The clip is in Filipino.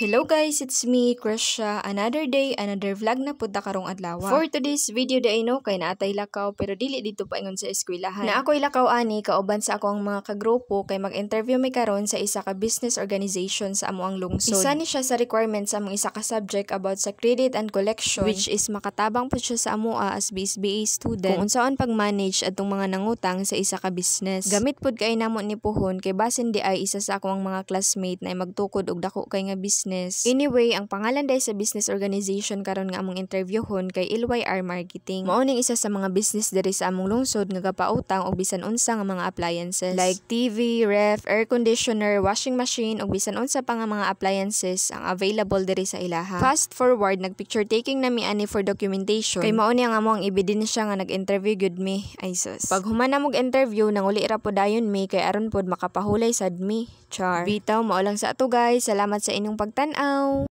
Hello guys, it's me, Krisha. Another day, another vlog na punta karong adlaw. For today's video day no, kay naatay lakaw pero dili dito pa ingon sa eskwelahan. Na ako'y lakaw ani kauban sa ako ang mga kagrupo kay mag-interview mi karon sa isa ka business organization sa amuang lungsod. Isa ni siya sa requirements sa among isa ka subject about sa credit and collection, which is makatabang pud siya sa amoa as BSBA student kung unsaon pag-manage adtong mga nangutang sa isa ka business. Gamit pud kay namo ni puhon kay basin di ay isa sa akong mga classmate na magtukod og dako kay nga business. Anyway, ang pangalan day sa business organization karon nga among interviewhon kay LYR Marketing. Mao ning isa sa mga business diri sa among lungsod nga gapautang og bisan unsa nga mga appliances like TV, ref, air conditioner, washing machine ug bisan unsa pa nga mga appliances ang available diri sa ilaha. Fast forward, nag-picture taking nami ani for documentation. Kay mao ni ang among ebidensya nga nag-interview gyud mi. Ay sus. Pag human na mog interview, nanguli ra pod dayon mi kay aron pod makapahulay sad mi. Char. Bitaw, mao lang sa ato guys. Salamat sa inyong pagtan-aw.